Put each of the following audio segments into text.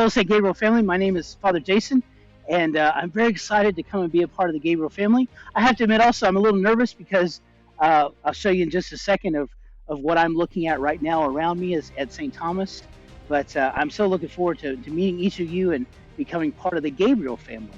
Hello, St. Gabriel family. My name is Father Jason, and I'm very excited to come and be a part of the Gabriel family. I have to admit also I'm a little nervous because I'll show you in just a second of what I'm looking at right now around me is at St. Thomas. But I'm so looking forward to meeting each of you and becoming part of the Gabriel family.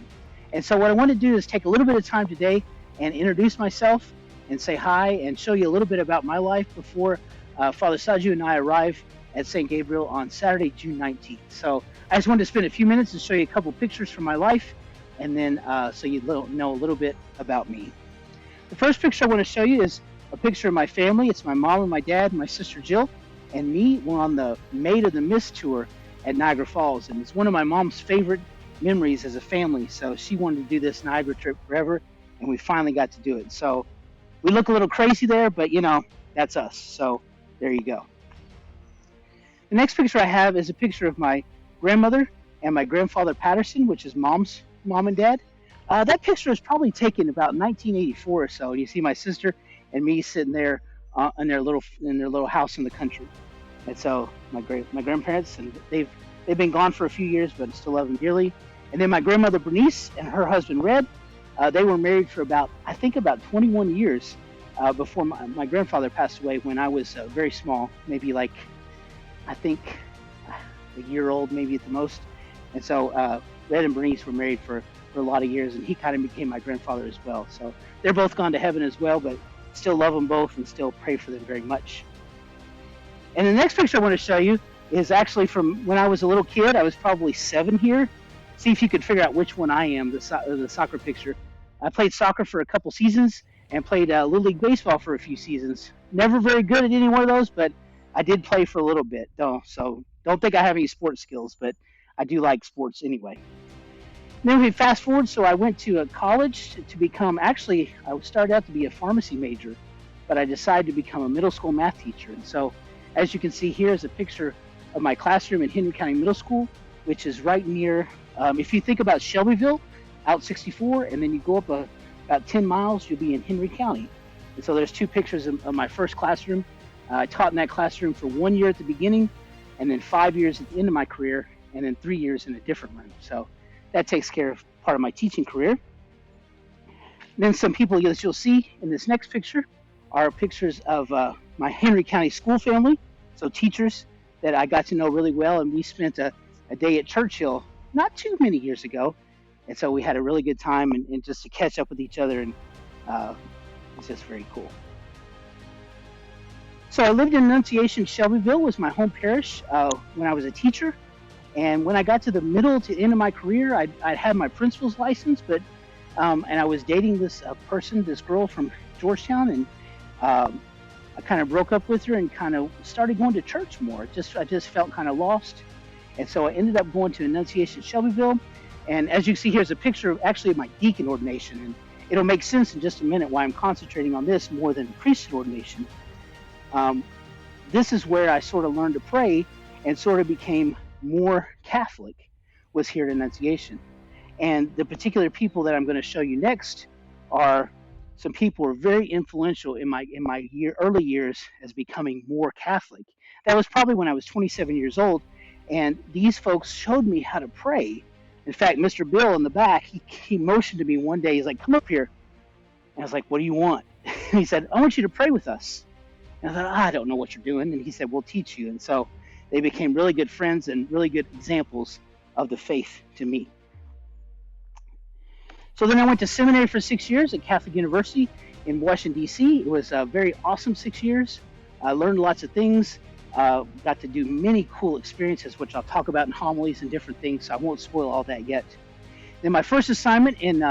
And so what I want to do is take a little bit of time today and introduce myself and say hi and show you a little bit about my life before Father Saju and I arrive at St. Gabriel on Saturday, June 19th. So I just wanted to spend a few minutes and show you a couple pictures from my life, and then so you know a little bit about me. The first picture I want to show you is a picture of my family. It's my mom and my dad, and my sister Jill, and me. We're on the Maid of the Mist tour at Niagara Falls, and it's one of my mom's favorite memories as a family. So she wanted to do this Niagara trip forever, and we finally got to do it. So we look a little crazy there, but you know, that's us. So there you go. The next picture I have is a picture of my grandmother and my grandfather Patterson, which is mom's mom and dad. That picture was probably taken about 1984 or so. And you see my sister and me sitting there in their little house in the country. And so my grandparents, and they've been gone for a few years, but I still love them dearly. And then my grandmother Bernice and her husband Red, they were married for about 21 years before my grandfather passed away when I was very small, maybe like I think a year old, maybe at the most. And so Red and Bernice were married for a lot of years, and he kind of became my grandfather as well. So they're both gone to heaven as well, but still love them both and still pray for them very much. And the next picture I want to show you is actually from when I was a little kid. I was probably 7 here. See if you could figure out which one I am, the soccer picture. I played soccer for a couple seasons and played Little League Baseball for a few seasons. Never very good at any one of those, but I did play for a little bit, though, so don't think I have any sports skills, but I do like sports anyway. Then we fast forward, so I went to a college to become, actually, I started out to be a pharmacy major, but I decided to become a middle school math teacher. And so, as you can see here is a picture of my classroom in Henry County Middle School, which is right near, if you think about Shelbyville, out 64, and then you go up about 10 miles, you'll be in Henry County. And so there's two pictures of my first classroom. I taught in that classroom for 1 year at the beginning, and then 5 years at the end of my career, and then 3 years in a different room. So that takes care of part of my teaching career. Then some people that you'll see in this next picture are pictures of my Henry County school family, so teachers that I got to know really well, and we spent a day at Churchill not too many years ago, and so we had a really good time and just to catch up with each other, and it's just very cool. So I lived in Annunciation. Shelbyville was my home parish when I was a teacher. And when I got to the middle to end of my career, I had my principal's license, but and I was dating this girl from Georgetown, and I kind of broke up with her and kind of started going to church more. I just felt kind of lost. And so I ended up going to Annunciation Shelbyville. And as you see, here's a picture of my deacon ordination. And it'll make sense in just a minute why I'm concentrating on this more than priesthood ordination. This is where I sort of learned to pray and sort of became more Catholic, was here at Annunciation. And the particular people that I'm going to show you next are some people who are very influential in my early years as becoming more Catholic. That was probably when I was 27 years old, and these folks showed me how to pray. In fact, Mr. Bill in the back, he motioned to me one day. He's like, "Come up here." And I was like, "What do you want?" And he said, "I want you to pray with us." And I thought, I don't know what you're doing. And he said, "We'll teach you." And so they became really good friends and really good examples of the faith to me. So then I went to seminary for 6 years at Catholic University in Washington, D.C. It was a very awesome 6 years. I learned lots of things, got to do many cool experiences, which I'll talk about in homilies and different things, so I won't spoil all that yet. Then my first assignment in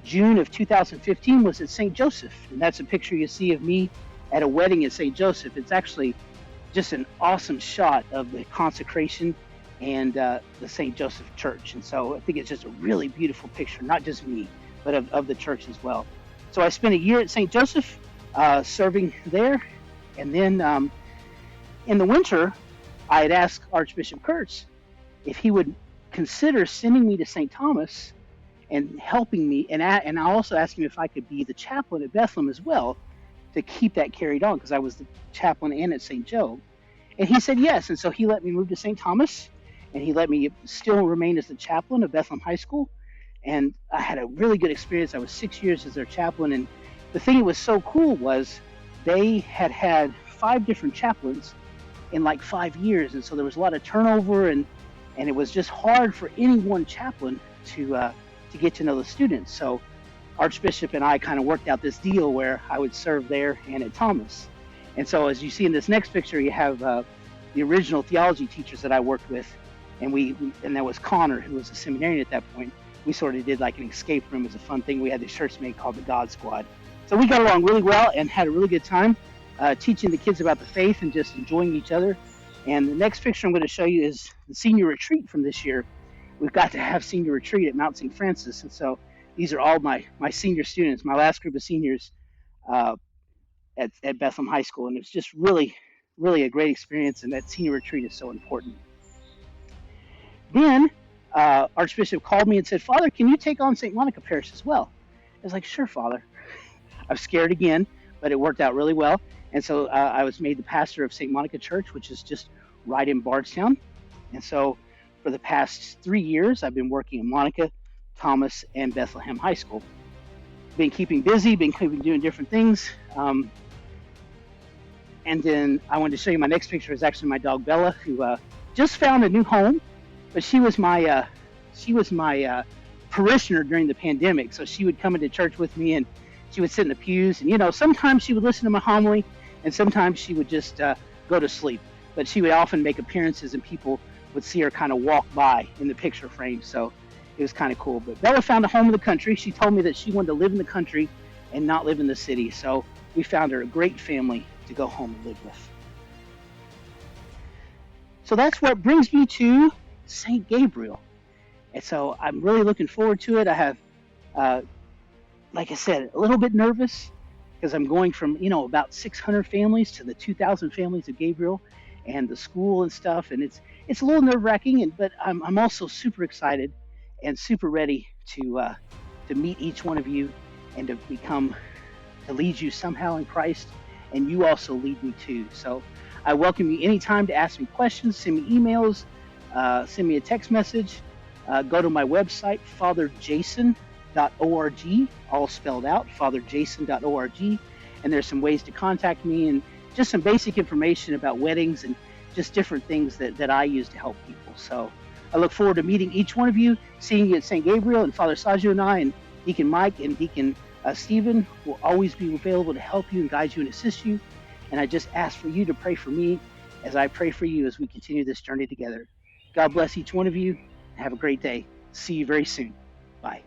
June of 2015 was at St. Joseph, and that's a picture you see of me at a wedding at St. Joseph. It's actually just an awesome shot of the consecration and the St. Joseph Church. And so I think it's just a really beautiful picture, not just me, but of the church as well. So I spent a year at St. Joseph serving there. And then in the winter, I had asked Archbishop Kurtz if he would consider sending me to St. Thomas and helping me. And I also asked him if I could be the chaplain at Bethlehem as well, to keep that carried on, because I was the chaplain and at St. Joe. And he said yes, and so he let me move to St. Thomas. and he let me still remain as the chaplain of Bethlehem High School. And I had a really good experience. I was 6 years as their chaplain, and the thing that was so cool was they had 5 different chaplains in like 5 years, and so there was a lot of turnover, and it was just hard for any one chaplain to get to know the students. So Archbishop and I kind of worked out this deal where I would serve there and at Thomas. And so as you see in this next picture, you have the original theology teachers that I worked with, and and that was Connor, who was a seminarian at that point. We sort of did like an escape room as a fun thing. We had this church mate called the God Squad. So we got along really well and had a really good time teaching the kids about the faith and just enjoying each other. And the next picture I'm going to show you is the senior retreat from this year. We've got to have senior retreat at Mount St. Francis. And so these are all my senior students, my last group of seniors at Bethlehem High School. And it's just really, really a great experience. And that senior retreat is so important. Then Archbishop called me and said, "Father, can you take on St. Monica Parish as well?" I was like, "Sure, Father." I was scared again, but it worked out really well. And so I was made the pastor of St. Monica Church, which is just right in Bardstown. And so for the past 3 years, I've been working at Monica, Thomas, and Bethlehem High School. Been keeping busy, been doing different things. And then I wanted to show you my next picture is actually my dog Bella, who just found a new home. But she was my parishioner during the pandemic. So she would come into church with me, and she would sit in the pews. And sometimes she would listen to my homily, and sometimes she would just go to sleep. But she would often make appearances, and people would see her kind of walk by in the picture frame. So it was kind of cool. But Bella found a home in the country. She told me that she wanted to live in the country and not live in the city. So we found her a great family to go home and live with. So that's what brings me to St. Gabriel. And so I'm really looking forward to it. I have, like I said, a little bit nervous because I'm going from, about 600 families to the 2,000 families of Gabriel and the school and stuff. And it's a little nerve-wracking, but I'm also super excited and super ready to meet each one of you and to lead you somehow in Christ, and you also lead me too. So I welcome you anytime to ask me questions, send me emails, send me a text message, go to my website, fatherjason.org, all spelled out, fatherjason.org, and there's some ways to contact me and just some basic information about weddings and just different things that I use to help people. So I look forward to meeting each one of you, seeing you at St. Gabriel, and Father Sajio and I and Deacon Mike and Deacon Stephen will always be available to help you and guide you and assist you. And I just ask for you to pray for me as I pray for you as we continue this journey together. God bless each one of you. Have a great day. See you very soon. Bye.